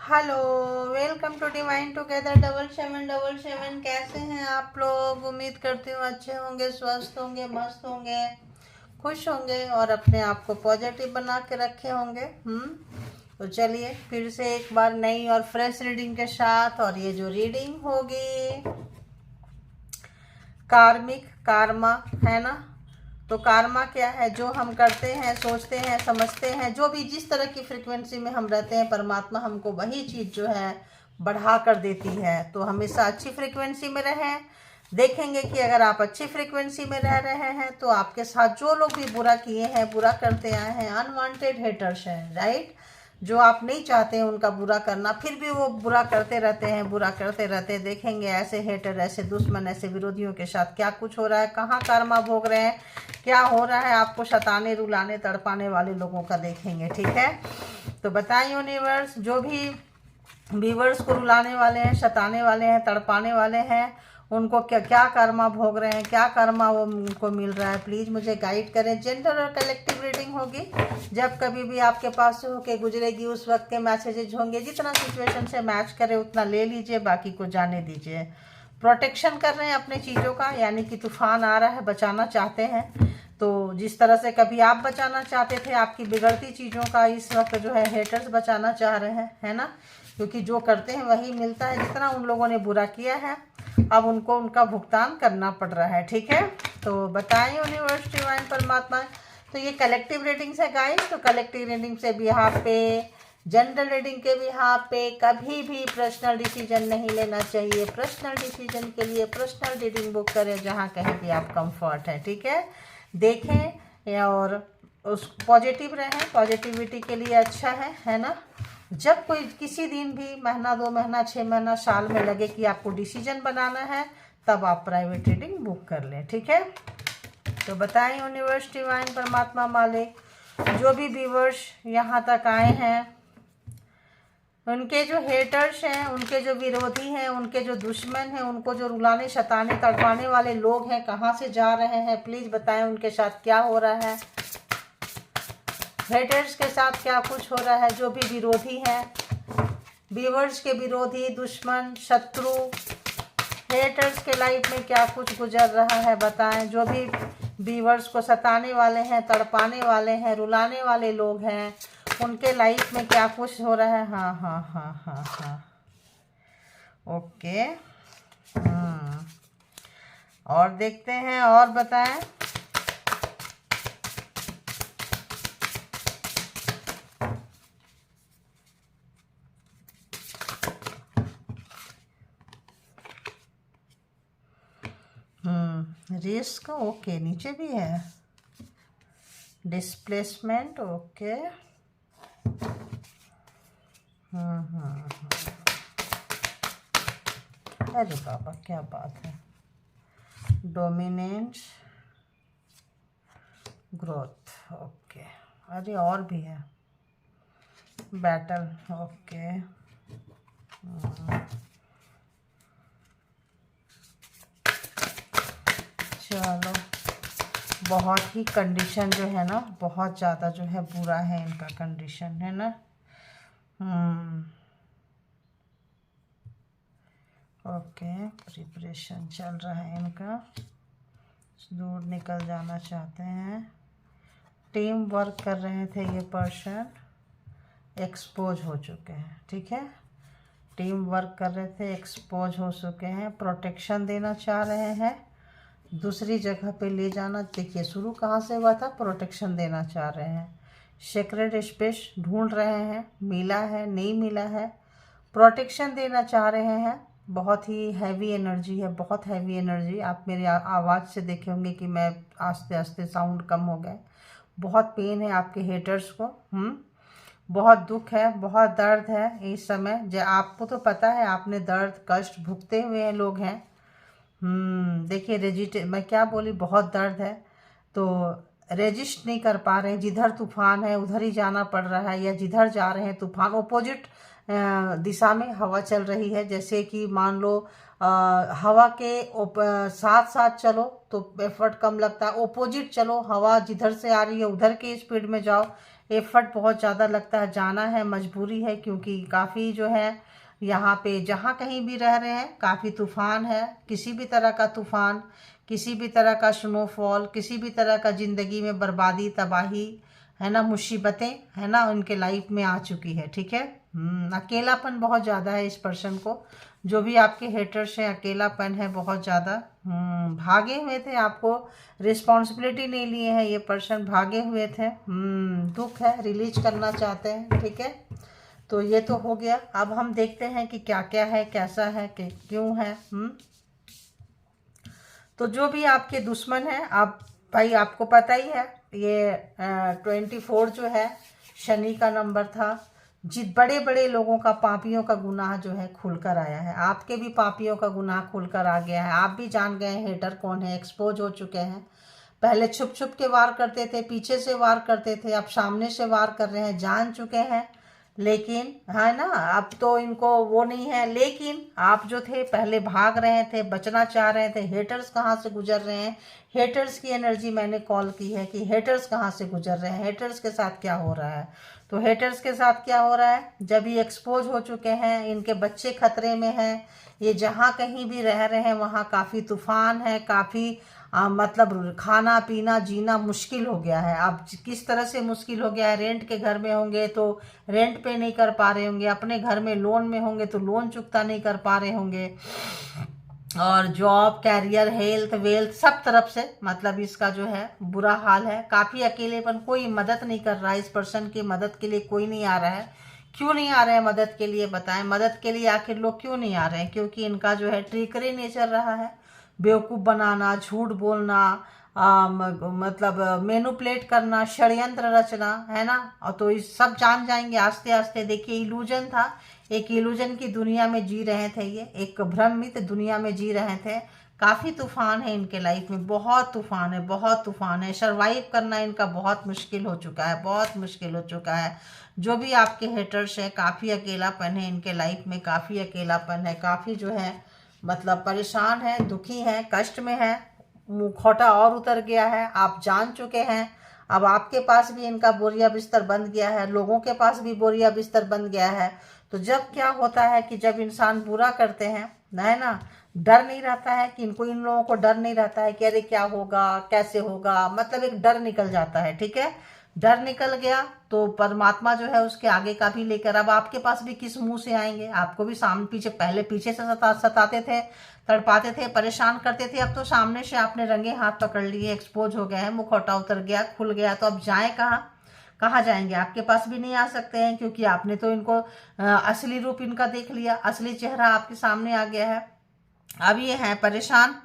Hello, welcome to divine together 7777। कैसे हैं आप लोग? उम्मीद करती हूँ अच्छे होंगे, स्वस्थ होंगे, मस्त होंगे, खुश होंगे और अपने आप को पॉजिटिव बना के रखे होंगे। तो चलिए फिर से एक बार नई और फ्रेश रीडिंग के साथ। और ये जो रीडिंग होगी कार्मिक कार्मा है ना। तो कार्मा क्या है? जो हम करते हैं, सोचते हैं, समझते हैं, जो भी जिस तरह की फ्रिक्वेंसी में हम रहते हैं, परमात्मा हमको वही चीज़ जो है बढ़ा कर देती है। तो हमेशा अच्छी फ्रिक्वेंसी में रहें। देखेंगे कि अगर आप अच्छी फ्रिक्वेंसी में रह रहे हैं तो आपके साथ जो लोग भी बुरा किए हैं, बुरा करते आए हैं, अनवांटेड हेटर्स हैं, राइट, जो आप नहीं चाहते हैं उनका बुरा करना, फिर भी वो बुरा करते रहते हैं, बुरा करते रहते हैं। देखेंगे ऐसे हेटर, ऐसे दुश्मन, ऐसे विरोधियों के साथ क्या कुछ हो रहा है, कहाँ कर्मा भोग रहे हैं, क्या हो रहा है। आपको सताने, रुलाने, तड़पाने वाले लोगों का देखेंगे, ठीक है। तो बताएं यूनिवर्स, जो भी व्यूवर्स को रुलाने वाले हैं, सताने वाले हैं, तड़पाने वाले हैं, उनको क्या क्या कर्मा भोग रहे हैं, क्या कर्मा वो उनको मिल रहा है, प्लीज़ मुझे गाइड करें। जेंडर और कलेक्टिव रीडिंग होगी। जब कभी भी आपके पास से होके गुजरेगी उस वक्त के मैसेजेज होंगे। जितना सिचुएशन से मैच करे उतना ले लीजिए, बाकी को जाने दीजिए। प्रोटेक्शन कर रहे हैं अपने चीज़ों का, यानी कि तूफान आ रहा है, बचाना चाहते हैं। तो जिस तरह से कभी आप बचाना चाहते थे आपकी बिगड़ती चीज़ों का, इस वक्त जो है हेटर्स बचाना चाह रहे हैं, है ना। क्योंकि जो करते हैं वही मिलता है। जितना उन लोगों ने बुरा किया है अब उनको उनका भुगतान करना पड़ रहा है, ठीक है। तो बताएं यूनिवर्स, डिवाइन, परमात्मा। तो ये कलेक्टिव रीडिंग्स है गाइस। तो कलेक्टिव रीडिंग से भी यहाँ पे, जनरल रीडिंग के भी यहाँ पे कभी भी पर्सनल डिसीजन नहीं लेना चाहिए। पर्सनल डिसीजन के लिए पर्सनल रीडिंग बुक करें जहाँ कहीं भी आप कंफर्ट है, ठीक है। देखें और उस पॉजिटिव रहें, पॉजिटिविटी के लिए अच्छा है ना। जब कोई किसी दिन भी महीना, 2 महीना, 6 महीना, साल में लगे कि आपको डिसीजन बनाना है, तब आप प्राइवेट रीडिंग बुक कर लें, ठीक है। तो बताएं यूनिवर्स, डिवाइन, परमात्मा, मालिक, जो भी व्यूवर्स यहाँ तक आए हैं, उनके जो हेटर्स हैं, उनके जो विरोधी हैं, उनके जो दुश्मन हैं, उनको जो रुलाने, सताने, तड़पाने वाले लोग हैं, कहाँ से जा रहे हैं, प्लीज़ बताएं उनके साथ क्या हो रहा है। हेटर्स के साथ क्या कुछ हो रहा है, जो भी विरोधी हैं, व्यूवर्स के विरोधी, दुश्मन, शत्रु, हेटर्स के लाइफ में क्या कुछ गुजर रहा है बताएं। जो भी व्यूवर्स को सताने वाले हैं, तड़पाने वाले हैं, रुलाने वाले लोग हैं, उनके लाइफ में क्या कुछ हो रहा है। हाँ हाँ हाँ हाँ हाँ, ओके। और देखते हैं, और बताएं। रिस्क, ओके, नीचे भी है। Displacement, okay. अरे बाबा क्या बात है। Dominance, growth, okay. अरे और भी है। Battle, okay. चलो, बहुत ही कंडीशन जो है ना, बहुत ज़्यादा जो है बुरा है इनका कंडीशन, है ना। ओके, प्रिपरेशन चल रहा है इनका, दूर निकल जाना चाहते हैं। टीम वर्क कर रहे थे ये पर्सन, एक्सपोज हो चुके हैं, ठीक है। टीम वर्क कर रहे थे, एक्सपोज हो चुके हैं। प्रोटेक्शन देना चाह रहे हैं, दूसरी जगह पे ले जाना। देखिए शुरू कहाँ से हुआ था, प्रोटेक्शन देना चाह रहे हैं। सेक्रेट स्पेस ढूंढ रहे हैं, मिला है, नहीं मिला है, प्रोटेक्शन देना चाह रहे हैं। बहुत ही हैवी एनर्जी है, बहुत हैवी एनर्जी। आप मेरी आवाज़ से देखे होंगे कि मैं आस्ते आस्ते साउंड कम हो गए। बहुत पेन है आपके हेटर्स को, बहुत दुख है, बहुत दर्द है इस समय। जो आपको तो पता है, आपने दर्द कष्ट भुगते हुए लोग हैं। देखिए मैं क्या बोली, बहुत दर्द है। तो रेजिस्ट नहीं कर पा रहे हैं। जिधर तूफान है उधर ही जाना पड़ रहा है, या जिधर जा रहे हैं तूफान ओपोजिट दिशा में हवा चल रही है। जैसे कि मान लो हवा के साथ साथ चलो तो एफर्ट कम लगता है, ओपोजिट चलो, हवा जिधर से आ रही है उधर की स्पीड में जाओ, एफर्ट बहुत ज़्यादा लगता है, जाना है, मजबूरी है, क्योंकि काफ़ी जो है यहाँ पे जहाँ कहीं भी रह रहे हैं काफ़ी तूफ़ान है। किसी भी तरह का तूफ़ान, किसी भी तरह का स्नोफॉल, किसी भी तरह का ज़िंदगी में बर्बादी, तबाही, है ना, मुसीबतें, है ना, उनके लाइफ में आ चुकी है। ठीक है। अकेलापन बहुत ज़्यादा है इस पर्सन को, जो भी आपके हेटर्स हैं, अकेलापन है बहुत ज़्यादा। भागे हुए थे, आपको रिस्पॉन्सिबिलिटी नहीं लिए हैं ये पर्सन, भागे हुए थे। दुख है, रिलीज करना चाहते हैं। ठीक है, तो ये तो हो गया। अब हम देखते हैं कि क्या क्या है, कैसा है, कि क्यों है। तो जो भी आपके दुश्मन हैं, आप भाई आपको पता ही है, ये 24 जो है शनि का नंबर था। बड़े बड़े लोगों का, पापियों का गुनाह जो है खुलकर आया है। आपके भी पापियों का गुनाह खुलकर आ गया है। आप भी जान गए हैं हेटर कौन है, एक्सपोज हो चुके हैं। पहले छुप छुप के वार करते थे, पीछे से वार करते थे, अब सामने से वार कर रहे हैं, जान चुके हैं। लेकिन है ना, अब तो इनको वो नहीं है। लेकिन आप जो थे पहले भाग रहे थे, बचना चाह रहे थे। हेटर्स कहाँ से गुजर रहे हैं, हेटर्स की एनर्जी मैंने कॉल की है कि हेटर्स कहाँ से गुजर रहे हैं, हेटर्स के साथ क्या हो रहा है। तो हेटर्स के साथ क्या हो रहा है, जब ये एक्सपोज हो चुके हैं, इनके बच्चे खतरे में हैं, ये जहाँ कहीं भी रह रहे हैं वहाँ काफ़ी तूफान है, काफ़ी मतलब खाना पीना जीना मुश्किल हो गया है। अब किस तरह से मुश्किल हो गया है, रेंट के घर में होंगे तो रेंट पे नहीं कर पा रहे होंगे, अपने घर में लोन में होंगे तो लोन चुकता नहीं कर पा रहे होंगे, और जॉब, कैरियर, हेल्थ, वेल्थ, सब तरफ से मतलब इसका जो है बुरा हाल है। काफ़ी अकेलेपन, कोई मदद नहीं कर रहा है इस पर्सन की, मदद के लिए कोई नहीं आ रहा है। क्यों नहीं आ रहे हैं मदद के लिए, बताएं। मदद के लिए आखिर लोग क्यों नहीं आ रहे हैं, क्योंकि इनका जो है ट्रिकरी नेचर रहा है। बेवकूफ़ बनाना, झूठ बोलना, मतलब मैनिपुलेट करना, षड्यंत्र रचना, है ना। और तो इस सब जान जाएंगे आस्ते आस्ते। देखिए, इल्यूजन था, एक इल्यूजन की दुनिया में जी रहे थे, ये एक भ्रमित दुनिया में जी रहे थे। काफ़ी तूफान है इनके लाइफ में, बहुत तूफान है, बहुत तूफान है। सर्वाइव करना इनका बहुत मुश्किल हो चुका है, बहुत मुश्किल हो चुका है। जो भी आपके हेटर्स हैं, काफ़ी अकेलापन है इनके लाइफ में, काफ़ी अकेलापन है, काफ़ी जो है मतलब परेशान है, दुखी है, कष्ट में है, मुखौटा और उतर गया है। आप जान चुके हैं। अब आपके पास भी इनका बोरिया बिस्तर बन गया है, लोगों के पास भी बोरिया बिस्तर बन गया है। तो जब क्या होता है कि जब इंसान बुरा करते हैं, है ना, डर नहीं रहता है कि इनको, इन लोगों को डर नहीं रहता है कि अरे क्या होगा, कैसे होगा, मतलब एक डर निकल जाता है। ठीक है, डर निकल गया तो परमात्मा जो है उसके आगे का भी लेकर, अब आपके पास भी किस मुंह से आएंगे। आपको भी सामने पीछे, पहले पीछे से सताते थे, तड़पाते थे, परेशान करते थे, अब तो सामने से आपने रंगे हाथ पकड़ लिए, एक्सपोज हो गए हैं, मुखौटा उतर गया, खुल गया। तो अब जाए कहाँ, कहाँ जाएंगे। आपके पास भी नहीं आ सकते हैं, क्योंकि आपने तो इनको असली रूप इनका देख लिया, असली चेहरा आपके सामने आ गया है। अब ये हैं परेशान,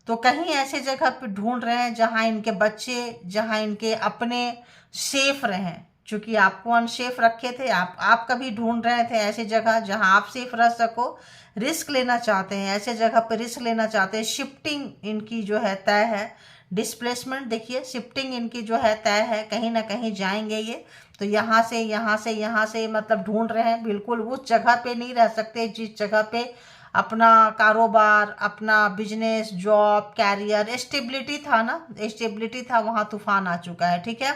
तो कहीं ऐसे जगह पे ढूंढ रहे हैं जहां इनके बच्चे, जहां इनके अपने सेफ रहें। चूंकि आपको अनसेफ रखे थे, आप कभी ढूंढ रहे थे ऐसी जगह जहां आप सेफ रह सको। रिस्क लेना चाहते हैं, ऐसे जगह पर रिस्क लेना चाहते हैं। शिफ्टिंग इनकी जो है तय है, डिस्प्लेसमेंट देखिए, शिफ्टिंग इनकी जो है तय है, कहीं ना कहीं जाएंगे ये। तो यहाँ से यहाँ से यहाँ से मतलब ढूंढ रहे हैं, बिल्कुल उस जगह पे नहीं रह सकते जिस जगह पे अपना कारोबार, अपना बिजनेस, जॉब, कैरियर, स्टेबिलिटी था ना, स्टेबिलिटी था, वहाँ तूफान आ चुका है। ठीक है,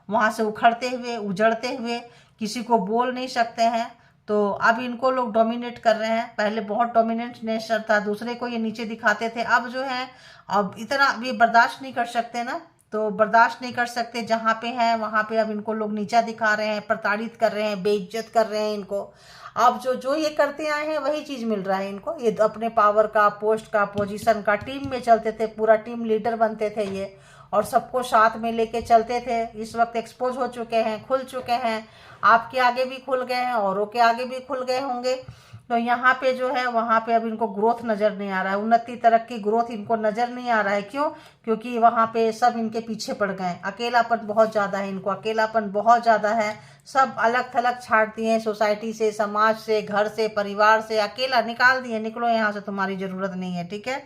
वहाँ से उखड़ते हुए, उजड़ते हुए, किसी को बोल नहीं सकते हैं। तो अब इनको लोग डोमिनेट कर रहे हैं। पहले बहुत डोमिनेंट नेचर था, दूसरे को ये नीचे दिखाते थे। अब जो है, अब इतना ये बर्दाश्त नहीं कर सकते ना, तो बर्दाश्त नहीं कर सकते, जहाँ पे हैं वहाँ पे अब इनको लोग नीचा दिखा रहे हैं, प्रताड़ित कर रहे हैं, बेइज्जत कर रहे हैं इनको। अब जो जो ये करते आए हैं वही चीज़ मिल रहा है इनको। ये अपने पावर का, पोस्ट का, पोजीशन का, टीम में चलते थे, पूरा टीम लीडर बनते थे ये, और सबको साथ में लेके चलते थे। इस वक्त एक्सपोज हो चुके हैं, खुल चुके हैं, आपके आगे भी खुल गए हैं, औरों के आगे भी खुल गए होंगे। तो यहाँ पे जो है, वहाँ पे अब इनको ग्रोथ नज़र नहीं आ रहा है, उन्नति, तरक्की, ग्रोथ इनको नज़र नहीं आ रहा है। क्यों? क्योंकि वहाँ पे सब इनके पीछे पड़ गए। अकेलापन बहुत ज़्यादा है इनको, अकेलापन बहुत ज़्यादा है। सब अलग थलग छाड़ दिए, सोसाइटी से, समाज से, घर से, परिवार से अकेला निकाल दिए, निकलो यहाँ से, तुम्हारी ज़रूरत नहीं है। ठीक है,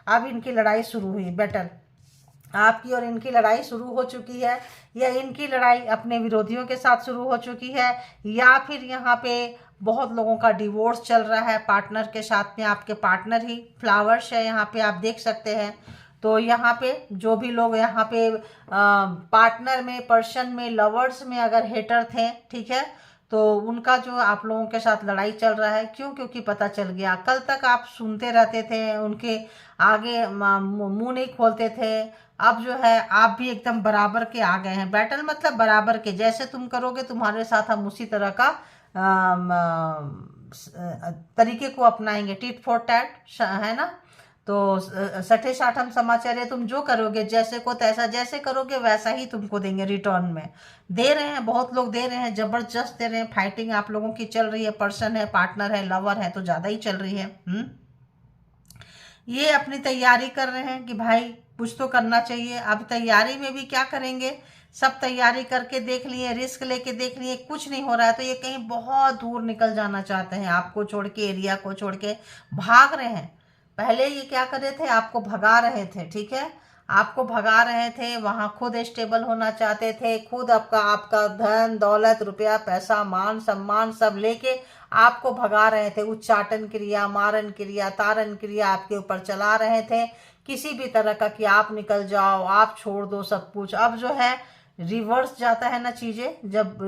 अब इनकी लड़ाई शुरू हुई, बैटल आपकी और इनकी लड़ाई शुरू हो चुकी है, या इनकी लड़ाई अपने विरोधियों के साथ शुरू हो चुकी है, या फिर यहाँ पे बहुत लोगों का डिवोर्स चल रहा है पार्टनर के साथ में। आपके पार्टनर ही फ्लावर्स है, यहाँ पे आप देख सकते हैं। तो यहाँ पे जो भी लोग यहाँ पे पार्टनर में, पर्सन में, लवर्स में अगर हेटर थे, ठीक है, तो उनका जो आप लोगों के साथ लड़ाई चल रहा है, क्यों? क्योंकि पता चल गया, कल तक आप सुनते रहते थे, उनके आगे मुंह नहीं खोलते थे, अब जो है आप भी एकदम बराबर के आ गए हैं। बैटल मतलब बराबर के, जैसे तुम करोगे तुम्हारे साथ हम उसी तरह का तरीके को अपनाएंगे, टिट फॉर टैट, है ना। तो सठे साठम समाचार है, तुम जो करोगे जैसे को तैसा, जैसे करोगे वैसा ही तुमको देंगे रिटर्न में। दे रहे हैं, बहुत लोग दे रहे हैं, जबरदस्त दे रहे हैं। फाइटिंग आप लोगों की चल रही है, पर्सन है, पार्टनर है, लवर है, तो ज़्यादा ही चल रही है। ये अपनी तैयारी कर रहे हैं कि भाई कुछ तो करना चाहिए। अब तैयारी में भी क्या करेंगे, सब तैयारी करके देख लिए, रिस्क लेके देख लिए, कुछ नहीं हो रहा है, तो ये कहीं बहुत दूर निकल जाना चाहते हैं, आपको छोड़ के, एरिया को छोड़ के भाग रहे हैं। पहले ये क्या कर रहे थे, आपको भगा रहे थे, ठीक है, आपको भगा रहे थे, वहां खुद स्टेबल होना चाहते थे, खुद आपका धन दौलत, रुपया पैसा, मान सम्मान सब लेके आपको भगा रहे थे। उच्चाटन क्रिया, मारन क्रिया, तारन क्रिया आपके ऊपर चला रहे थे, किसी भी तरह का कि आप निकल जाओ, आप छोड़ दो सब कुछ। अब जो है रिवर्स जाता है ना चीजें जब,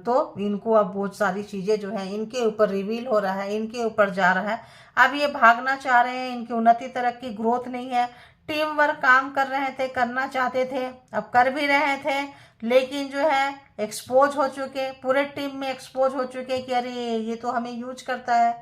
तो इनको अब बहुत सारी चीजें जो है इनके ऊपर रिवील हो रहा है, इनके ऊपर जा रहा है। अब ये भागना चाह रहे हैं, इनकी उन्नति तरक्की ग्रोथ नहीं है। टीम वर्क काम कर रहे थे, करना चाहते थे, अब कर भी रहे थे, लेकिन जो है एक्सपोज हो चुके, पूरे टीम में एक्सपोज हो चुके कि अरे ये तो हमें यूज करता है,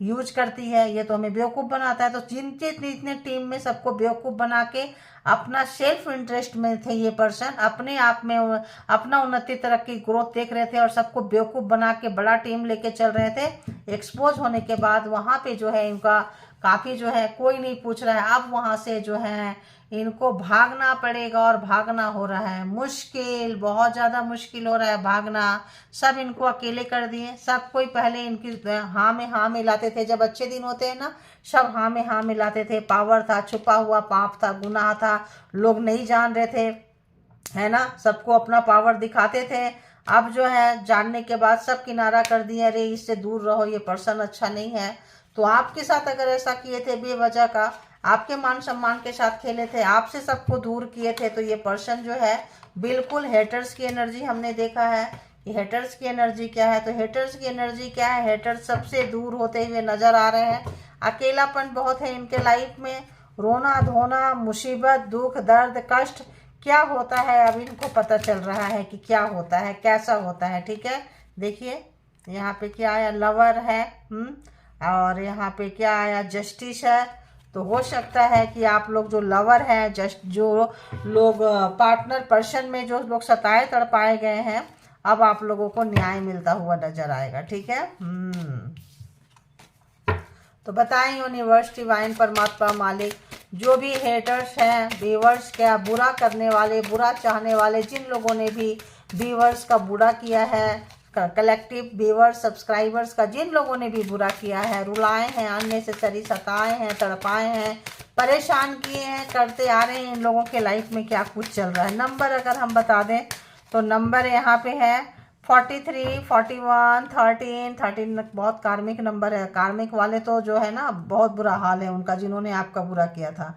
यूज करती है, ये तो हमें बेवकूफ़ बनाता है। तो जितने टीम में सबको बेवकूफ़ बना के अपना सेल्फ इंटरेस्ट में थे ये पर्सन, अपने आप में अपना उन्नति तरक्की ग्रोथ देख रहे थे और सबको बेवकूफ़ बना के बड़ा टीम लेके चल रहे थे। एक्सपोज होने के बाद वहाँ पे जो है इनका काफ़ी जो है कोई नहीं पूछ रहा है। अब वहाँ से जो है इनको भागना पड़ेगा और भागना हो रहा है मुश्किल, बहुत ज़्यादा मुश्किल हो रहा है भागना। सब इनको अकेले कर दिए, सब कोई पहले इनकी हाँ में हाँ मिलाते थे, जब अच्छे दिन होते हैं ना, सब हाँ में हाँ मिलाते थे। पावर था, छुपा हुआ पाप था, गुनाह था, लोग नहीं जान रहे थे, है ना, सबको अपना पावर दिखाते थे। अब जो है जानने के बाद सब किनारा कर दिए, अरे इससे दूर रहो, ये पर्सन अच्छा नहीं है। तो आपके साथ अगर ऐसा किए थे बेवजह का, आपके मान सम्मान के साथ खेले थे, आपसे सबको दूर किए थे, तो ये पर्सन जो है बिल्कुल हेटर्स की एनर्जी हमने देखा है। ये हेटर्स की एनर्जी क्या है, तो हेटर्स की एनर्जी क्या है, हेटर्स सबसे दूर होते हुए नजर आ रहे हैं। अकेलापन बहुत है इनके लाइफ में, रोना धोना, मुसीबत, दुख, दर्द, कष्ट क्या होता है अब इनको पता चल रहा है कि क्या होता है, कैसा होता है। ठीक है, देखिए यहाँ पे क्या आया, लवर है, और यहाँ पे क्या आया, जस्टिस है। तो हो सकता है कि आप लोग जो लवर हैं, जो लोग पार्टनर पर्सन में जो लोग सताए तड़पाए गए हैं, अब आप लोगों को न्याय मिलता हुआ नजर आएगा। ठीक है, तो बताएं यूनिवर्स, डिवाइन, परमात्मा, मालिक, जो भी हेटर्स हैं, व्यूअर्स, क्या बुरा करने वाले, बुरा चाहने वाले, जिन लोगों ने भी व्यूअर्स का बुरा किया है, कलेक्टिव व्यूअर्स, सब्सक्राइबर्स का जिन लोगों ने भी बुरा किया है, रुलाए हैं, अननेसेसरी सताए हैं, तड़पाए हैं, परेशान किए हैं, करते आ रहे हैं, इन लोगों के लाइफ में क्या कुछ चल रहा है। नंबर अगर हम बता दें तो नंबर यहाँ पे है 43, 41, 13 बहुत कार्मिक नंबर है। कार्मिक वाले तो जो है ना बहुत बुरा हाल है उनका, जिन्होंने आपका बुरा किया था।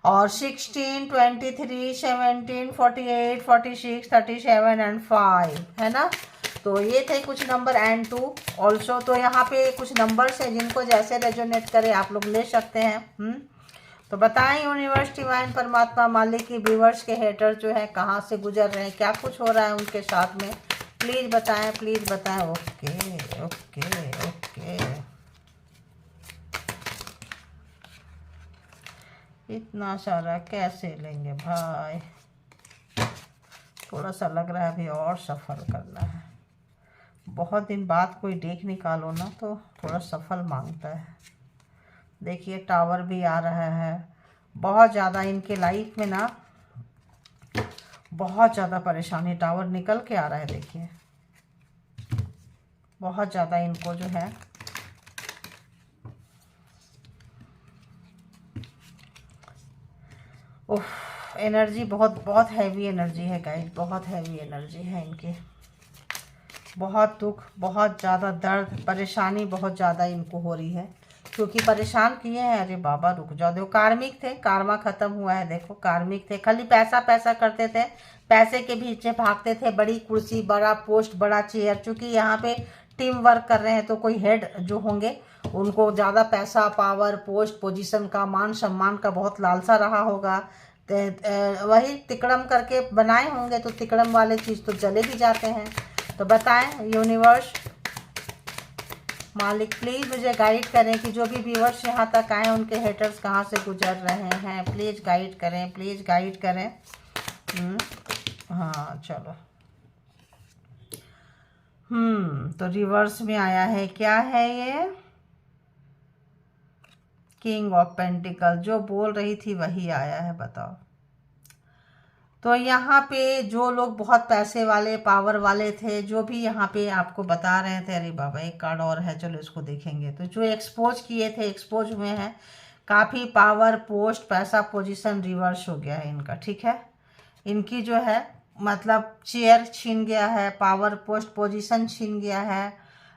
और 16, 23, 17, 48, 46, 37 एंड 5, है ना। तो ये थे कुछ नंबर, एंड 2 ऑल्सो। तो यहाँ पे कुछ नंबर्स हैं जिनको जैसे रेजोनेट करे आप लोग ले सकते हैं। तो बताएं यूनिवर्स, डिवाइन, परमात्मा, मालिक की व्यूअर्स के हेटर जो है कहाँ से गुजर रहे हैं, क्या कुछ हो रहा है उनके साथ में, प्लीज़ बताएं, प्लीज़ बताएं। ओके ओके ओके, इतना सारा कैसे लेंगे भाई, थोड़ा सा लग रहा है अभी और सफ़र करना है। बहुत दिन बाद कोई डेक निकालो ना तो थोड़ा सफल मांगता है। देखिए टावर भी आ रहा है, बहुत ज़्यादा इनके लाइफ में ना बहुत ज़्यादा परेशानी, टावर निकल के आ रहा है। देखिए बहुत ज़्यादा इनको जो है एनर्जी बहुत हैवी एनर्जी है गाइस, बहुत हैवी एनर्जी है इनकी। बहुत दुख, बहुत ज़्यादा दर्द, परेशानी बहुत ज़्यादा इनको हो रही है। क्योंकि परेशान किए हैं। अरे बाबा रुक जाओ, देखो कार्मिक थे, कार्मा खत्म हुआ है। देखो कार्मिक थे, खाली पैसा पैसा करते थे, पैसे के पीछे भागते थे, बड़ी कुर्सी, बड़ा पोस्ट, बड़ा चेयर। चूंकि यहाँ पे टीम वर्क कर रहे हैं तो कोई हेड जो होंगे उनको ज़्यादा पैसा, पावर, पोस्ट, पोजीशन का, मान सम्मान का बहुत लालसा रहा होगा। वही तिकड़म करके बनाए होंगे, तो तिकड़म वाले चीज़ तो चले भी जाते हैं। तो बताएं यूनिवर्स, मालिक प्लीज़ मुझे गाइड करें कि जो भी व्यूअर्स यहाँ तक आए उनके हेटर्स कहाँ से गुजर रहे हैं। प्लीज़ गाइड करें, प्लीज़ गाइड करें। हाँ चलो। तो रिवर्स में आया है, क्या है ये? King of pentacle. जो बोल रही थी वही आया है, बताओ। तो यहाँ पे जो लोग बहुत पैसे वाले, पावर वाले थे, जो भी यहाँ पे आपको बता रहे थे, अरे बाबा एक कार्ड और है, चलो इसको देखेंगे। तो जो एक्सपोज किए थे, एक्सपोज हुए हैं, काफ़ी पावर, पोस्ट, पैसा, पोजीशन रिवर्स हो गया है इनका, ठीक है। इनकी जो है मतलब चेयर छीन गया है, पावर, पोस्ट, पोजीशन छीन गया है,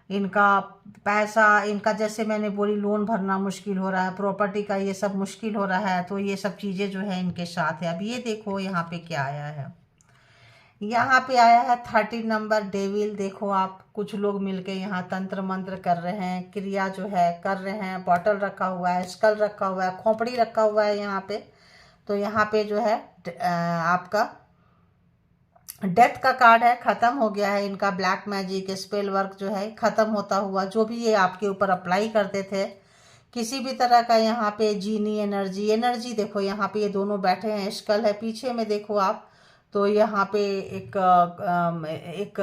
इनका पैसा, इनका जैसे मैंने बोली लोन भरना मुश्किल हो रहा है, प्रॉपर्टी का ये सब मुश्किल हो रहा है। तो ये सब चीज़ें जो है इनके साथ है। अब ये देखो यहाँ पे क्या आया है, यहाँ पे आया है 30 नंबर डेविल। देखो आप, कुछ लोग मिलके यहाँ तंत्र मंत्र कर रहे हैं, क्रिया जो है कर रहे हैं। बॉटल रखा हुआ है, स्कल रखा हुआ है, खोपड़ी रखा हुआ है यहाँ पे। तो यहाँ पे जो है आपका डेथ का कार्ड है, ख़त्म हो गया है इनका ब्लैक मैजिक, स्पेल वर्क जो है ख़त्म होता हुआ। जो भी ये आपके ऊपर अप्लाई करते थे, किसी भी तरह का यहाँ पे जीनी एनर्जी देखो यहाँ पे ये दोनों बैठे हैं, स्कल है पीछे में देखो आप। तो यहाँ पे एक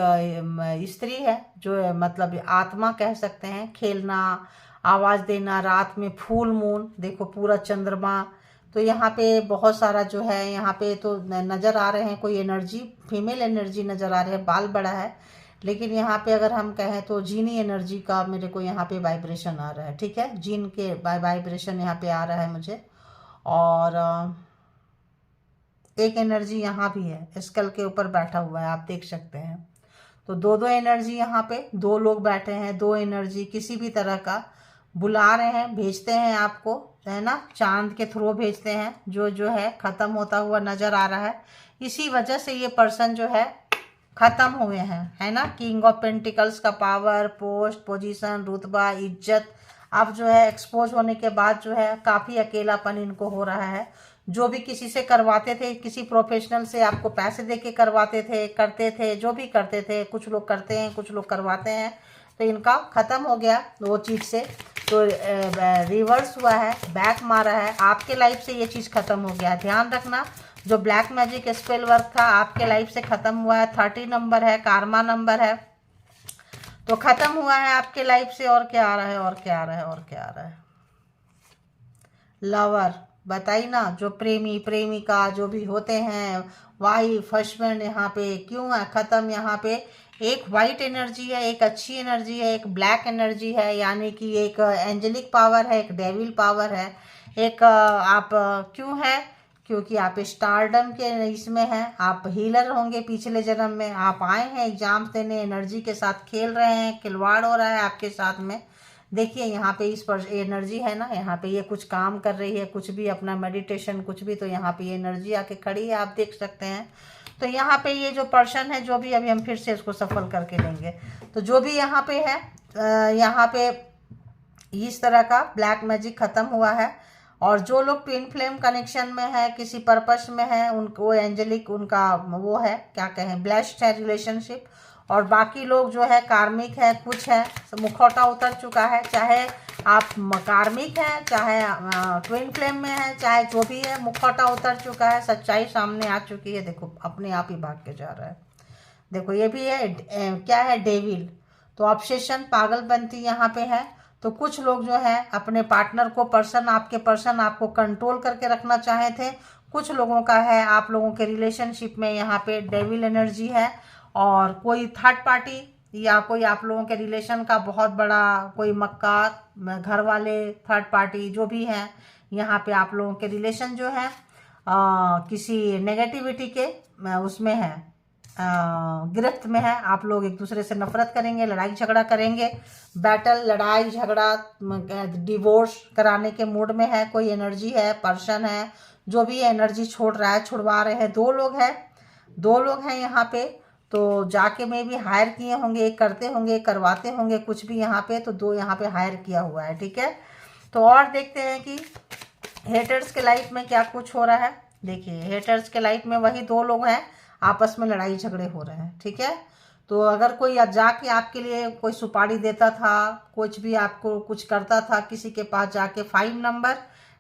स्त्री है जो मतलब आत्मा कह सकते हैं, खेलना, आवाज़ देना, रात में फुल मून देखो, पूरा चंद्रमा। तो यहाँ पे बहुत सारा जो है यहाँ पे तो नज़र आ रहे हैं, कोई एनर्जी, फीमेल एनर्जी नज़र आ रहे हैं, बाल बड़ा है। लेकिन यहाँ पे अगर हम कहें तो जीनी एनर्जी का मेरे को यहाँ पे वाइब्रेशन आ रहा है, ठीक है। जीन के वाइब्रेशन यहाँ पे आ रहा है मुझे। और एक एनर्जी यहाँ भी है, स्कल के ऊपर बैठा हुआ है, आप देख सकते हैं। तो दो दो एनर्जी यहाँ पे, दो लोग बैठे हैं, दो एनर्जी किसी भी तरह का बुला रहे हैं, भेजते हैं आपको, है ना, चांद के थ्रू भेजते हैं। जो है ख़त्म होता हुआ नज़र आ रहा है। इसी वजह से ये पर्सन जो है ख़त्म हुए हैं, है ना। किंग ऑफ पेंटिकल्स का पावर, पोस्ट, पोजीशन, रुतबा, इज्जत, अब जो है एक्सपोज होने के बाद जो है काफ़ी अकेलापन इनको हो रहा है। जो भी किसी से करवाते थे, किसी प्रोफेशनल से आपको पैसे दे के करवाते थे, करते थे, जो भी करते थे, कुछ लोग करते हैं, कुछ लोग करवाते हैं, तो इनका ख़त्म हो गया वो चीज़ से। तो रिवर्स हुआ है, बैक मारा है, आपके लाइफ से ये चीज़ ख़त्म हो गया है। ध्यान रखना, जो ब्लैक मैजिक स्पेल वर्क था आपके लाइफ से ख़त्म हुआ है। 30 नंबर है, कार्मा नंबर है, तो ख़त्म हुआ है आपके लाइफ से। और क्या आ रहा है, और क्या आ रहा है, और क्या आ रहा है? लवर, बताइए ना, जो प्रेमी प्रेमिका जो भी होते हैं, वाइफ, हस्बैंड, यहाँ पे क्यों है ख़त्म? यहाँ पे एक वाइट एनर्जी है, एक अच्छी एनर्जी है, एक ब्लैक एनर्जी है, यानी कि एक एंजेलिक पावर है, एक डेविल पावर है, एक आप क्यों है? क्योंकि आप स्टारडम के इसमें हैं, आप हीलर होंगे पिछले जन्म में, आप आए हैं एग्जाम्स देने, एनर्जी के साथ खेल रहे हैं, खिलवाड़ हो रहा है आपके साथ में। देखिए यहाँ पे इस पर एनर्जी है ना, यहाँ पे ये कुछ काम कर रही है, कुछ भी अपना मेडिटेशन, कुछ भी, तो यहाँ पे ये एनर्जी आके खड़ी है, आप देख सकते हैं। तो यहाँ पे ये जो पर्सन है, जो भी, अभी हम फिर से इसको सफल करके लेंगे। तो जो भी यहाँ पे है, यहाँ पे इस तरह का ब्लैक मैजिक ख़त्म हुआ है। और जो लोग ट्विन फ्लेम कनेक्शन में है, किसी पर्पस में है, उनको एंजेलिक, उनका वो है, क्या कहें, ब्लेस्ड है रिलेशनशिप। और बाकी लोग जो है कार्मिक है, कुछ है, मुखौटा उतर चुका है। चाहे आप कार्मिक हैं, चाहे ट्विन फ्लेम में है, चाहे जो भी है, मुखौटा उतर चुका है, सच्चाई सामने आ चुकी है। देखो अपने आप ही भाग के जा रहा है। देखो ये भी है, क्या है, डेविल। तो ऑब्सेशन, पागलपंती यहाँ पे है। तो कुछ लोग जो है अपने पार्टनर को, आपके पर्सन आपको कंट्रोल करके रखना चाहे थे। कुछ लोगों का है, आप लोगों के रिलेशनशिप में यहाँ पे डेविल एनर्जी है। और कोई थर्ड पार्टी या कोई आप लोगों के रिलेशन का बहुत बड़ा कोई मक्कार, घर वाले, थर्ड पार्टी जो भी है, यहाँ पे आप लोगों के रिलेशन जो है किसी नेगेटिविटी के उसमें है, गिरफ्त में है। आप लोग एक दूसरे से नफरत करेंगे, लड़ाई झगड़ा करेंगे, बैटल, लड़ाई झगड़ा, डिवोर्स कराने के मूड में है, कोई एनर्जी है, पर्सन है, जो भी एनर्जी छोड़ रहा है, छुड़वा रहे हैं। 2 लोग हैं यहाँ पे। तो जाके में भी हायर किए होंगे, एक करते होंगे, एक करवाते होंगे कुछ भी यहाँ पे, तो 2 यहाँ पे हायर किया हुआ है, ठीक है। तो और देखते हैं कि हेटर्स के लाइफ में क्या कुछ हो रहा है। देखिए, हेटर्स के लाइफ में वही 2 लोग हैं, आपस में लड़ाई झगड़े हो रहे हैं, ठीक है। तो अगर कोई जाके आपके लिए कोई सुपारी देता था, कुछ भी आपको कुछ करता था, किसी के पास जाके 5 नंबर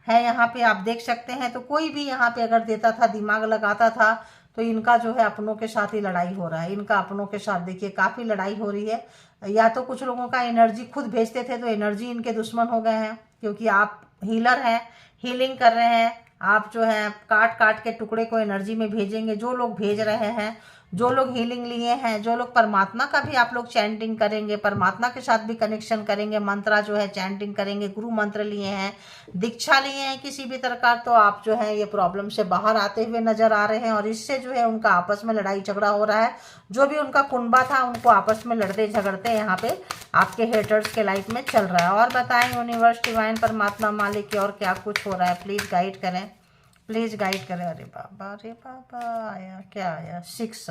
है यहाँ पे आप देख सकते हैं। तो कोई भी यहाँ पे अगर देता था, दिमाग लगाता था, तो इनका जो है अपनों के साथ ही लड़ाई हो रहा है। इनका अपनों के साथ देखिए काफ़ी लड़ाई हो रही है। या तो कुछ लोगों का एनर्जी खुद भेजते थे, तो एनर्जी इनके दुश्मन हो गए हैं, क्योंकि आप हीलर हैं, हीलिंग कर रहे हैं। आप जो है काट काट के टुकड़े को एनर्जी में भेजेंगे। जो लोग भेज रहे हैं, जो लोग हीलिंग लिए हैं, जो लोग परमात्मा का भी आप लोग चैंटिंग करेंगे, परमात्मा के साथ भी कनेक्शन करेंगे, मंत्रा जो है चैंटिंग करेंगे, गुरु मंत्र लिए हैं, दीक्षा लिए हैं किसी भी तरह का, तो आप जो है ये प्रॉब्लम से बाहर आते हुए नजर आ रहे हैं। और इससे जो है उनका आपस में लड़ाई झगड़ा हो रहा है। जो भी उनका कुनबा था, उनको आपस में लड़ते झगड़ते यहाँ पे आपके हेटर्स के लाइफ में चल रहा है। और बताएं यूनिवर्स, डिवाइन, परमात्मा, मालिक की और क्या कुछ हो रहा है, प्लीज गाइड करें, प्लीज गाइड करें। अरे बाबा आया, क्या आया? 6।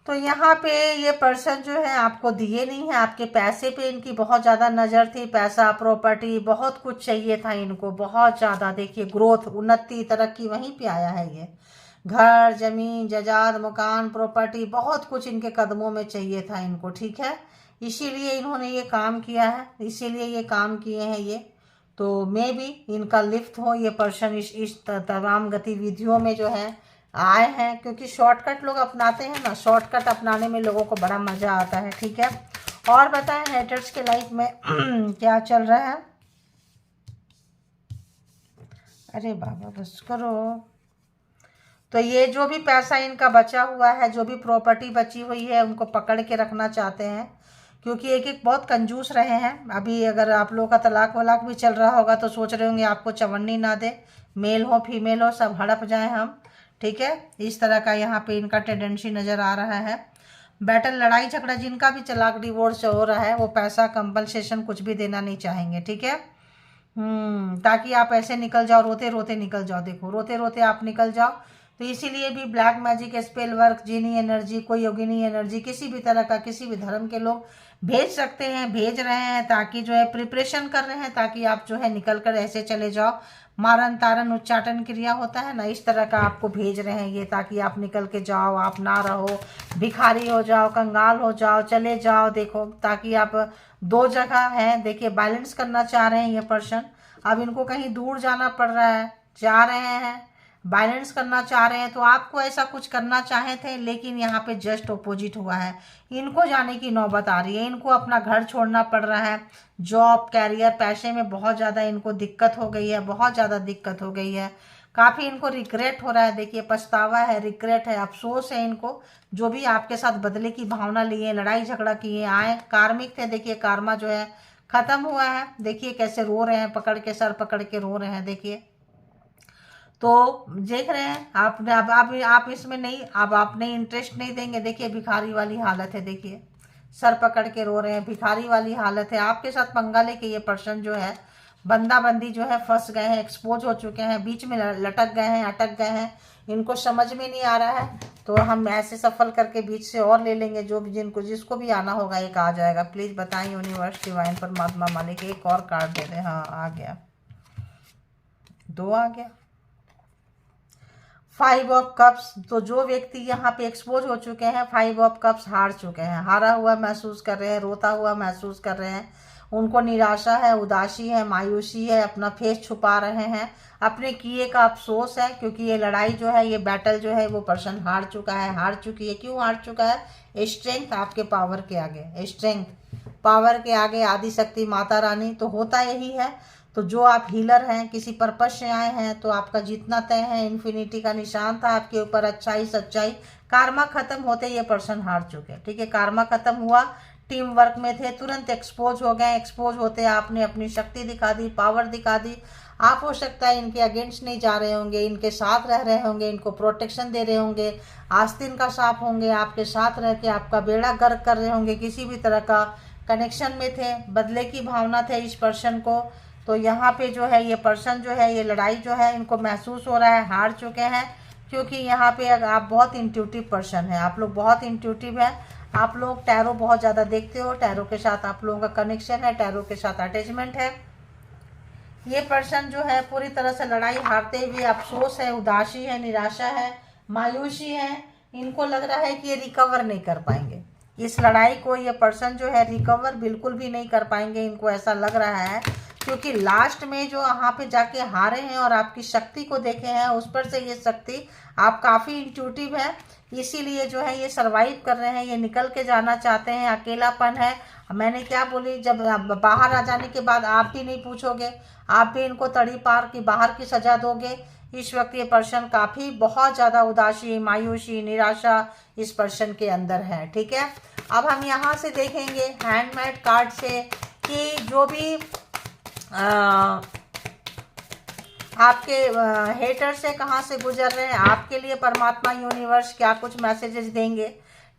तो यहाँ पे ये पर्सन जो है आपको दिए नहीं है, आपके पैसे पे इनकी बहुत ज़्यादा नज़र थी। पैसा, प्रॉपर्टी, बहुत कुछ चाहिए था इनको, बहुत ज़्यादा। देखिए ग्रोथ, उन्नति, तरक्की वहीं पे आया है। ये घर, जमीन, जायदाद, मकान, प्रॉपर्टी, बहुत कुछ इनके कदमों में चाहिए था इनको, ठीक है। इसीलिए इन्होंने ये काम किया है, इसीलिए ये काम किए हैं ये। तो मे भी इनका लिफ्ट हो ये पर्सन इस तमाम गतिविधियों में जो है आए हैं, क्योंकि शॉर्टकट लोग अपनाते हैं ना, शॉर्टकट अपनाने में लोगों को बड़ा मज़ा आता है, ठीक है। और बताएं हेटर्स के लाइफ में क्या चल रहा है। अरे बाबा बस करो। तो ये जो भी पैसा इनका बचा हुआ है, जो भी प्रॉपर्टी बची हुई है, उनको पकड़ के रखना चाहते हैं, क्योंकि एक एक बहुत कंजूस रहे हैं। अभी अगर आप लोगों का तलाक वलाक भी चल रहा होगा तो सोच रहे होंगे आपको चवन्नी ना दे, मेल हो फीमेल हो सब हड़प जाए हम, ठीक है। इस तरह का यहाँ पे इनका टेंडेंसी नज़र आ रहा है। बैटल, लड़ाई झगड़ा, जिनका भी तलाक डिवोर्स हो रहा है, वो पैसा कंपलसेशन कुछ भी देना नहीं चाहेंगे, ठीक है। ताकि आप ऐसे निकल जाओ, रोते रोते निकल जाओ। देखो रोते रोते आप निकल जाओ। तो इसीलिए भी ब्लैक मैजिक, स्पेल वर्क, जीनी एनर्जी, कोई योगिनी एनर्जी, किसी भी तरह का, किसी भी धर्म के लोग भेज सकते हैं, भेज रहे हैं, ताकि जो है प्रिपरेशन कर रहे हैं, ताकि आप जो है निकल कर ऐसे चले जाओ। मारन तारन उच्चाटन क्रिया होता है ना, इस तरह का आपको भेज रहे हैं ये, ताकि आप निकल के जाओ, आप ना रहो, भिखारी हो जाओ, कंगाल हो जाओ, चले जाओ। देखो ताकि आप 2 जगह हैं। देखिए बैलेंस करना चाह रहे हैं ये पर्सन। अब इनको कहीं दूर जाना पड़ रहा है, जा रहे हैं, बैलेंस करना चाह रहे हैं। तो आपको ऐसा कुछ करना चाहे थे, लेकिन यहाँ पे जस्ट ऑपोजिट हुआ है। इनको जाने की नौबत आ रही है, इनको अपना घर छोड़ना पड़ रहा है। जॉब, कैरियर, पैसे में बहुत ज़्यादा इनको दिक्कत हो गई है, बहुत ज़्यादा दिक्कत हो गई है। काफ़ी इनको रिग्रेट हो रहा है। देखिए पछतावा है, रिग्रेट है, अफसोस है इनको, जो भी आपके साथ बदले की भावना लिए, लड़ाई झगड़ा किए, आए कार्मिक थे। देखिए कार्मा जो है खत्म हुआ है। देखिए कैसे रो रहे हैं, पकड़ के सर पकड़ के रो रहे हैं। देखिए तो देख रहे हैं आपने, अब आप इसमें नहीं, अब आपने इंटरेस्ट नहीं देंगे। देखिए भिखारी वाली हालत है। देखिए सर पकड़ के रो रहे हैं, भिखारी वाली हालत है। आपके साथ पंगा लेके ये पर्सन जो है बंदा बंदी जो है फंस गए हैं, एक्सपोज हो चुके हैं, बीच में लटक गए हैं, अटक गए हैं। इनको समझ में नहीं आ रहा है, तो हम ऐसे सफल करके बीच से और ले लेंगे। जो भी जिनको जिसको भी आना होगा एक आ जाएगा। प्लीज बताएं यूनिवर्स, डिवाइन, परमात्मा, मालिक। एक और कार्ड दे दें। हाँ आ गया, 2 आ गया, 5 ऑफ कप्स। तो जो व्यक्ति यहाँ पे एक्सपोज हो चुके हैं, 5 ऑफ कप्स हार चुके हैं, हारा हुआ महसूस कर रहे हैं, रोता हुआ महसूस कर रहे हैं। उनको निराशा है, उदासी है, मायूसी है, अपना फेस छुपा रहे हैं, अपने किए का अफसोस है। क्योंकि ये लड़ाई जो है, ये बैटल जो है, वो पर्सन हार चुका है, हार चुकी है। क्यों हार चुका है? स्ट्रेंथ आपके पावर के आगे, स्ट्रेंथ पावर के आगे आदि शक्ति माता रानी। तो होता यही है। तो जो आप हीलर हैं, किसी पर्पज से आए हैं, तो आपका जीतना तय है। इन्फिनिटी का निशान था आपके ऊपर, अच्छाई सच्चाई। कार्मा खत्म होते ये पर्सन हार चुके, ठीक है। कार्मा खत्म हुआ, टीम वर्क में थे, तुरंत एक्सपोज हो गए। एक्सपोज होते आपने अपनी शक्ति दिखा दी, पावर दिखा दी। आप हो सकता है इनके अगेंस्ट नहीं जा रहे होंगे, इनके साथ रह रहे होंगे, इनको प्रोटेक्शन दे रहे होंगे, आस्तीन का सांप होंगे, आपके साथ रह के आपका बेड़ा गर्क कर रहे होंगे, किसी भी तरह का कनेक्शन में थे, बदले की भावना थे इस पर्सन को। तो यहाँ पे जो है ये पर्सन जो है, ये लड़ाई जो है इनको महसूस हो रहा है, हार चुके हैं। क्योंकि यहाँ पे अगर आप बहुत इंट्यूटिव पर्सन है, आप लोग बहुत इंट्यूटिव है, आप लोग टैरो बहुत ज़्यादा देखते हो, टैरो के साथ आप लोगों का कनेक्शन है, टैरो के साथ अटैचमेंट है। ये पर्सन जो है पूरी तरह से लड़ाई हारते हुए अफसोस है, उदासी है, निराशा है, मायूसी है। इनको लग रहा है कि ये रिकवर नहीं कर पाएंगे इस लड़ाई को, ये पर्सन जो है रिकवर बिल्कुल भी नहीं कर पाएंगे, इनको ऐसा लग रहा है। क्योंकि लास्ट में जो यहाँ पे जाके हारे हैं और आपकी शक्ति को देखे हैं, उस पर से ये शक्ति आप काफ़ी इंट्यूटिव है, इसीलिए जो है ये सरवाइव कर रहे हैं, ये निकल के जाना चाहते हैं। अकेलापन है, मैंने क्या बोली, जब बाहर आ जाने के बाद आप भी नहीं पूछोगे, आप भी इनको तड़ी पार की बाहर की सजा दोगे। इस वक्त ये पर्सन काफ़ी बहुत ज़्यादा उदासी, मायूसी, निराशा इस पर्सन के अंदर है। ठीक है, अब हम यहाँ से देखेंगे हैंडमेड कार्ड से कि जो भी आपके हेटर से कहाँ से गुजर रहे हैं, आपके लिए परमात्मा यूनिवर्स क्या कुछ मैसेजेस देंगे।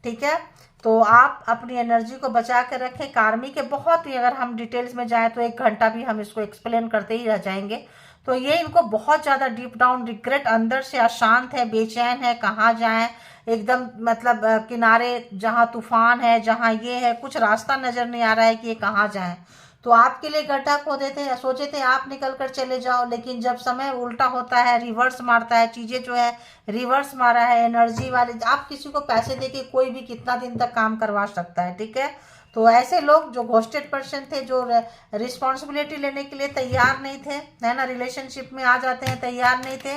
ठीक है, तो आप अपनी एनर्जी को बचा कर रखें। कार्मी के बहुत ही, अगर हम डिटेल्स में जाएं तो 1 घंटा भी हम इसको एक्सप्लेन करते ही रह जाएंगे। तो ये इनको बहुत ज़्यादा डीप डाउन रिग्रेट, अंदर से अशांत है, बेचैन है, कहाँ जाएं, एकदम मतलब किनारे जहाँ तूफान है, जहाँ ये है, कुछ रास्ता नज़र नहीं आ रहा है कि ये कहाँ जाएं। तो आपके लिए गड्ढा खोदे थे, सोचे थे आप निकल कर चले जाओ, लेकिन जब समय उल्टा होता है, रिवर्स मारता है, चीज़ें जो है रिवर्स मारा है एनर्जी वाले। आप किसी को पैसे देके कोई भी कितना दिन तक काम करवा सकता है। ठीक है, तो ऐसे लोग जो घोस्टेड पर्सन थे, जो रिस्पॉन्सिबिलिटी लेने के लिए तैयार नहीं थे, है ना, रिलेशनशिप में आ जाते हैं तैयार नहीं थे,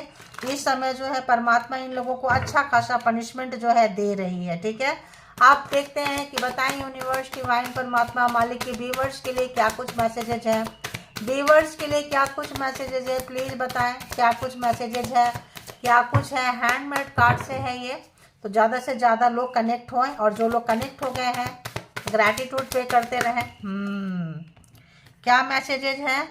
इस समय जो है परमात्मा इन लोगों को अच्छा खासा पनिशमेंट जो है दे रही है। ठीक है, आप देखते हैं कि बताएं यूनिवर्स, डिवाइन, परमात्मा, मालिक के व्यूवर्स के लिए क्या कुछ मैसेजेज हैं, व्यूवर्स के लिए क्या कुछ मैसेजेज है, प्लीज़ बताएं क्या कुछ मैसेजेज है, क्या कुछ है। हैंडमेड कार्ड से है ये, तो ज़्यादा से ज़्यादा लोग कनेक्ट हों, और जो लोग कनेक्ट हो गए हैं ग्रैटिट्यूड पे करते रहें। क्या मैसेजेज हैं,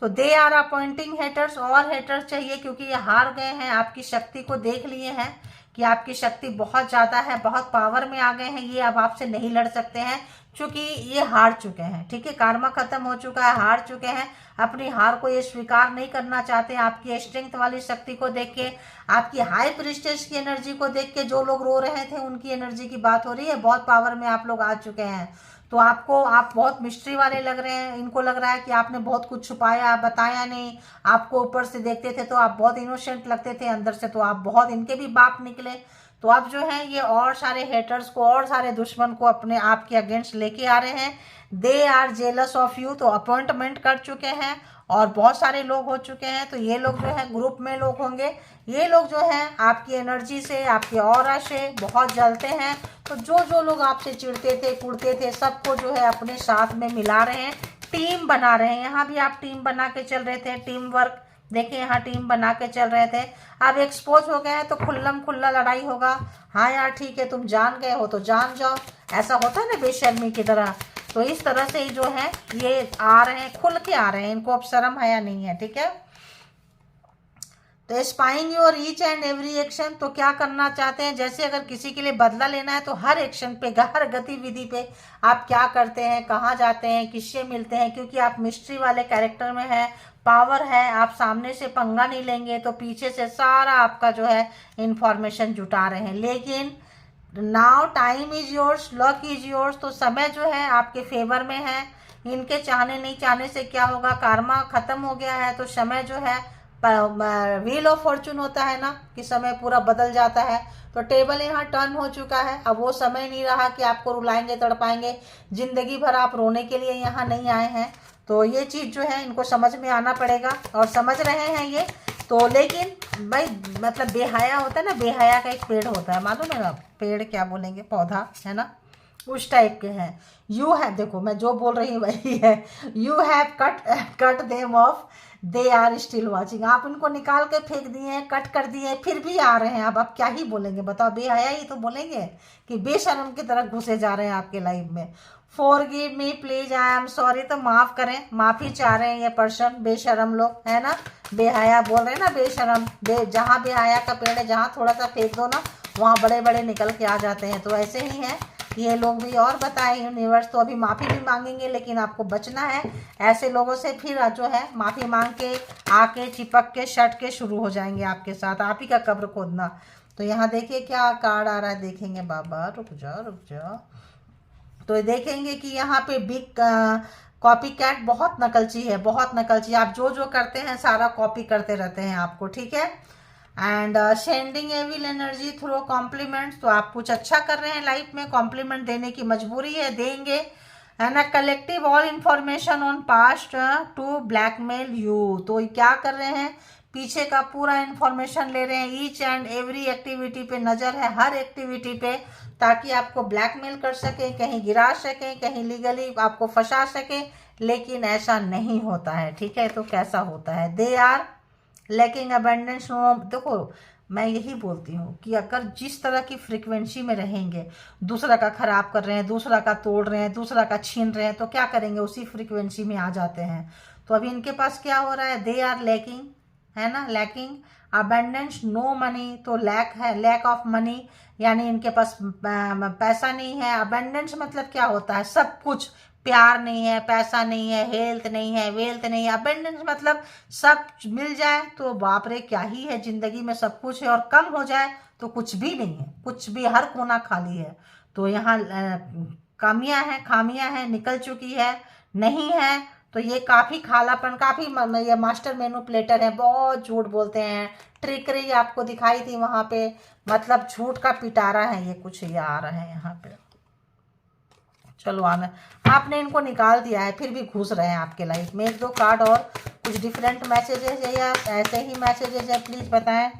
तो दे आर अपॉइंटिंग हेटर्स, और हेटर्स चाहिए क्योंकि ये हार गए हैं, आपकी शक्ति को देख लिए हैं कि आपकी शक्ति बहुत ज़्यादा है, बहुत पावर में आ गए हैं, ये अब आपसे नहीं लड़ सकते हैं क्योंकि ये हार चुके हैं। ठीक है, कार्मा खत्म हो चुका है, हार चुके हैं, अपनी हार को ये स्वीकार नहीं करना चाहते हैं। आपकी स्ट्रेंथ वाली शक्ति को देख के, आपकी हाई प्रिस्टेस की एनर्जी को देख के, जो लोग रो रहे थे उनकी एनर्जी की बात हो रही है, बहुत पावर में आप लोग आ चुके हैं। तो आप बहुत मिस्ट्री वाले लग रहे हैं, इनको लग रहा है कि आपने बहुत कुछ छुपाया, बताया नहीं। आपको ऊपर से देखते थे तो आप बहुत इनोसेंट लगते थे, अंदर से तो आप बहुत इनके भी बाप निकले। तो अब जो है ये और सारे हेटर्स को, और सारे दुश्मन को अपने आप के अगेंस्ट लेके आ रहे हैं। They are jealous of you, तो अपॉइंटमेंट कर चुके हैं और बहुत सारे लोग हो चुके हैं। तो ये लोग जो है ग्रुप में लोग होंगे, ये लोग जो हैं आपकी एनर्जी से, आपके ऑरा से बहुत जलते हैं। तो जो लोग आपसे चिढ़ते थे, कुड़ते थे, सबको जो है अपने साथ में मिला रहे हैं, टीम बना रहे हैं। यहाँ भी आप टीम बना के चल रहे थे, टीम वर्क, देखिए यहाँ टीम बना के चल रहे थे। अब एक्सपोज हो गए हैं तो खुल्लम खुल्ला लड़ाई होगा। हाँ यार ठीक है, तुम जान गए हो तो जान जाओ, ऐसा होता है ना बेशर्मी की तरह। तो इस तरह से ही जो है ये आ रहे हैं, खुल के आ रहे हैं, इनको अब शर्म हया नहीं है। ठीक है, तो spying your each and every action, तो क्या करना चाहते हैं, जैसे अगर किसी के लिए बदला लेना है तो हर एक्शन पे, हर गतिविधि पे आप क्या करते हैं, कहाँ जाते हैं, किससे मिलते हैं, क्योंकि आप मिस्ट्री वाले कैरेक्टर में है, पावर है, आप सामने से पंगा नहीं लेंगे तो पीछे से सारा आपका जो है इंफॉर्मेशन जुटा रहे हैं। लेकिन now time is yours, luck is yours, तो समय जो है आपके फेवर में है। इनके चाहने नहीं चाहने से क्या होगा, कार्मा खत्म हो गया है, तो समय जो है व्हील ऑफ फॉर्चून होता है ना कि समय पूरा बदल जाता है। तो टेबल यहाँ टर्न हो चुका है, अब वो समय नहीं रहा कि आपको रुलाएंगे, तड़पाएंगे, जिंदगी भर आप रोने के लिए यहाँ नहीं आए हैं। तो ये चीज़ जो है इनको समझ में आना पड़ेगा, और समझ रहे हैं ये तो। लेकिन भाई मतलब बेहया होता है ना, बेहया का एक पेड़ होता है, मालूम है ना, पेड़ क्या बोलेंगे, पौधा है ना, उस टाइप के हैं। यू है, देखो मैं जो बोल रही हूँ वही है, you have cut them off, they are still watching. आप उनको निकाल के फेंक दिए हैं, कट कर दिए हैं, फिर भी आ रहे हैं। अब आप क्या ही बोलेंगे बताओ, बेहया ही तो बोलेंगे कि बेशर्म की तरह घुसे जा रहे हैं आपके लाइफ में। Forgive me please, I am sorry, तो माफ करें, माफी चाह रहे हैं ये पर्सन, बेशरम लोग है ना, बेहया बोल रहे हैं ना, बेशरम। जहाँ बेहया का पेड़ है, जहाँ थोड़ा सा फेंक दो ना, वहाँ बड़े बड़े निकल के आ जाते हैं। तो ऐसे ही है ये लोग भी। और बताए यूनिवर्स तो अभी माफ़ी भी मांगेंगे, लेकिन आपको बचना है ऐसे लोगों से। फिर जो है माफ़ी मांग के आके चिपक के शट के शुरू हो जाएंगे आपके साथ, आप ही का कब्र खोदना। तो यहाँ देखिए क्या कार्ड आ रहा है, देखेंगे बाबा, रुक जाओ रुक जाओ। तो देखेंगे कि यहाँ पे बिग कॉपी कैट, बहुत नकलची है, बहुत नकलची। आप जो जो करते हैं सारा कॉपी करते रहते हैं आपको, ठीक है। And sending evil energy through compliments, तो आप कुछ अच्छा कर रहे हैं लाइफ में, कॉम्प्लीमेंट देने की मजबूरी है, देंगे, है ना। Collective all information on past to blackmail you, तो क्या कर रहे हैं, पीछे का पूरा इंफॉर्मेशन ले रहे हैं, ईच एंड एवरी एक्टिविटी पे नज़र है, हर एक्टिविटी पे, ताकि आपको ब्लैकमेल कर सके, कहीं गिरा सके, कहीं लीगली आपको फंसा सके। लेकिन ऐसा नहीं होता है, ठीक है। तो कैसा होता है, दे आर लैकिंग अबंडेंस। देखो मैं यही बोलती हूँ कि अगर जिस तरह की फ्रीक्वेंसी में रहेंगे, दूसरा का खराब कर रहे हैं, दूसरा का तोड़ रहे हैं, दूसरा का छीन रहे हैं, तो क्या करेंगे, उसी फ्रीक्वेंसी में आ जाते हैं। तो अभी इनके पास क्या हो रहा है, दे आर लैकिंग, है ना, लैकिंग अबंडेंस, नो मनी, तो लैक है, लैक ऑफ मनी, यानी इनके पास पैसा नहीं है। अबंडेंस मतलब क्या होता है, सब कुछ, प्यार नहीं है, पैसा नहीं है, हेल्थ नहीं है, वेल्थ नहीं है। अबंडेंस मतलब सब मिल जाए तो बाप रे क्या ही है, जिंदगी में सब कुछ है, और कम हो जाए तो कुछ भी नहीं है, कुछ भी, हर कोना खाली है। तो यहाँ कमियां हैं, खामियां हैं, निकल चुकी है, नहीं है। तो ये काफ़ी खालापन, काफ़ी ये मास्टर मैनिपुलेटर है, बहुत झूठ बोलते हैं, ट्रिकरी आपको दिखाई थी वहाँ पे, मतलब झूठ का पिटारा है ये, कुछ ये आ रहा है यहाँ पे। चलो आना, आपने इनको निकाल दिया है, फिर भी घुस रहे हैं आपके लाइफ में। एक दो कार्ड और, कुछ डिफरेंट मैसेजेस है या ऐसे ही मैसेजेस है, प्लीज बताएं।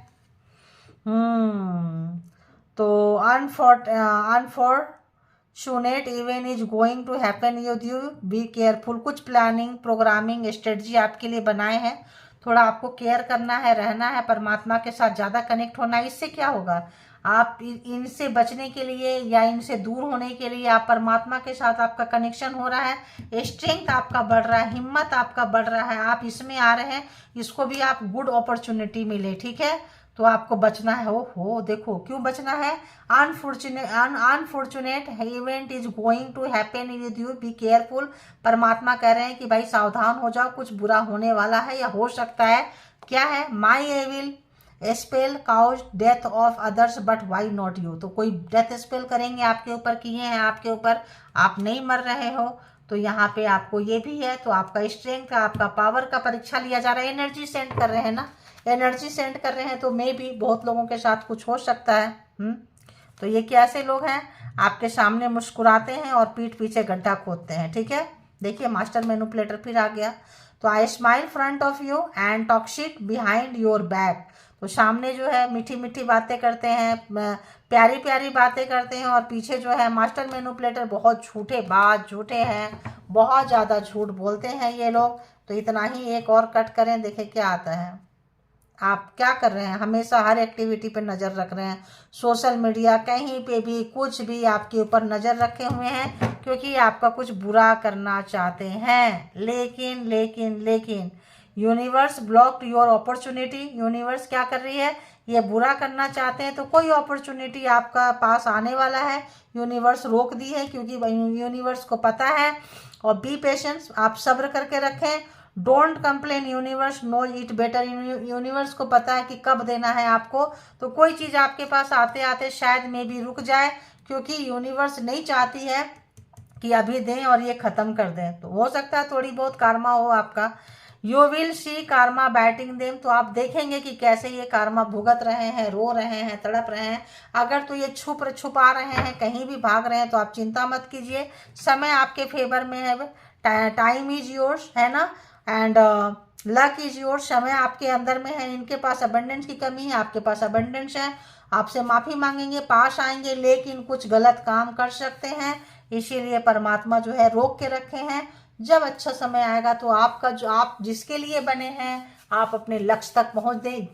तो unfortunate event is going to happen with you, be careful. कुछ प्लानिंग, प्रोग्रामिंग, स्ट्रेटजी आपके लिए बनाए हैं, थोड़ा आपको केयर करना है, रहना है, परमात्मा के साथ ज़्यादा कनेक्ट होना है। इससे क्या होगा, आप इनसे बचने के लिए या इनसे दूर होने के लिए आप परमात्मा के साथ, आपका कनेक्शन हो रहा है, स्ट्रेंथ आपका बढ़ रहा है, हिम्मत आपका बढ़ रहा है, आप इसमें आ रहे हैं, इसको भी आप गुड अपॉर्चुनिटी मिले, ठीक है। तो आपको बचना है। हो देखो क्यों बचना है, unfortunate event is going to happen with you, be careful. परमात्मा कह रहे हैं कि भाई सावधान हो जाओ, कुछ बुरा होने वाला है या हो सकता है। क्या है, my evil spell cause death of others but why not you, तो कोई डेथ स्पेल करेंगे आपके ऊपर, किए हैं आपके ऊपर, आप नहीं मर रहे हो। तो यहाँ पे आपको ये भी है, तो आपका स्ट्रेंथ का, आपका पावर का परीक्षा लिया जा रहा है। एनर्जी सेंड कर रहे हैं ना, एनर्जी सेंड कर रहे हैं, तो मे भी बहुत लोगों के साथ कुछ हो सकता है। तो ये कैसे लोग हैं, आपके सामने मुस्कुराते हैं और पीठ पीछे गड्ढा खोदते हैं, ठीक है। देखिए मास्टर मैनिपुलेटर फिर आ गया। तो आई smile front of you and toxic behind your back, तो सामने जो है मीठी मीठी बातें करते हैं, प्यारी प्यारी बातें करते हैं, और पीछे जो है मास्टर मैनिपुलेटर बहुत झूठे बात, झूठे हैं, बहुत ज़्यादा झूठ बोलते हैं ये लोग। तो इतना ही, एक और कट करें, देखें क्या आता है। आप क्या कर रहे हैं, हमेशा हर एक्टिविटी पे नज़र रख रहे हैं, सोशल मीडिया कहीं पे भी कुछ भी आपके ऊपर नज़र रखे हुए हैं, क्योंकि आपका कुछ बुरा करना चाहते हैं। लेकिन लेकिन लेकिन universe blocked your opportunity, universe क्या कर रही है, ये बुरा करना चाहते हैं, तो कोई अपॉर्चुनिटी आपका पास आने वाला है, यूनिवर्स रोक दी है, क्योंकि यूनिवर्स को पता है। और बी पेशेंस, आप सब्र करके रखें, don't complain, universe know it better, universe को पता है कि कब देना है आपको। तो कोई चीज़ आपके पास आते आते शायद में भी रुक जाए, क्योंकि यूनिवर्स नहीं चाहती है कि अभी दें और ये ख़त्म कर दें। तो हो सकता है थोड़ी बहुत कार्मा हो आपका। You will see Karma batting them, तो आप देखेंगे कि कैसे ये कार्मा भुगत रहे हैं, रो रहे हैं, तड़प रहे हैं। अगर तो ये छुपा रहे हैं, कहीं भी भाग रहे हैं, तो आप चिंता मत कीजिए, समय आपके फेवर में है, टाइम इज योर्स, है ना, एंड लक इज योर, समय आपके अंदर में है। इनके पास अबंडेंस की कमी है, आपके पास अबंडेंस है, आपसे माफ़ी मांगेंगे, पास आएंगे, लेकिन कुछ गलत काम कर सकते हैं, इसीलिए परमात्मा जो है रोक के रखे हैं। जब अच्छा समय आएगा तो आपका जो आप जिसके लिए बने हैं आप अपने लक्ष्य तक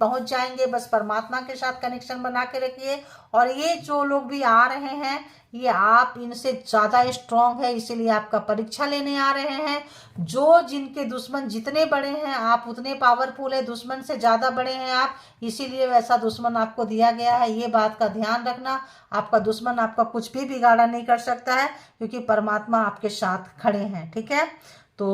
पहुंच जाएंगे। बस परमात्मा के साथ कनेक्शन बना के रखिए। और ये जो लोग भी आ रहे हैं ये आप इनसे ज़्यादा स्ट्रांग है, इसीलिए आपका परीक्षा लेने आ रहे हैं। जो जिनके दुश्मन जितने बड़े हैं आप उतने पावरफुल है, दुश्मन से ज़्यादा बड़े हैं आप, इसीलिए वैसा दुश्मन आपको दिया गया है। ये बात का ध्यान रखना, आपका दुश्मन आपका कुछ भी बिगाड़ा नहीं कर सकता है, क्योंकि परमात्मा आपके साथ खड़े हैं। ठीक है, तो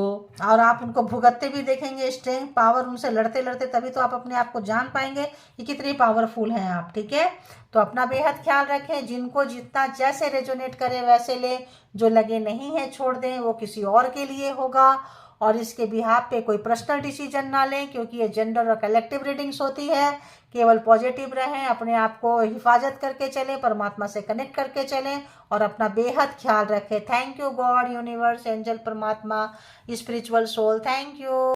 और आप उनको भुगतते भी देखेंगे, स्ट्रेंथ पावर उनसे लड़ते लड़ते, तभी तो आप अपने आप को जान पाएंगे कि कितनी पावरफुल हैं आप। ठीक है, तो अपना बेहद ख्याल रखें। जिनको जितना जैसे रेजोनेट करे वैसे ले, जो लगे नहीं है छोड़ दें, वो किसी और के लिए होगा। और इसके बिहाफ पे कोई पर्सनल डिसीजन ना लें, क्योंकि ये जनरल और कलेक्टिव रीडिंग्स होती है। केवल पॉजिटिव रहें, अपने आप को हिफाजत करके चलें, परमात्मा से कनेक्ट करके चलें और अपना बेहद ख्याल रखें। Thank you God, universe, angel, परमात्मा, स्पिरिचुअल सोल, थैंक यू।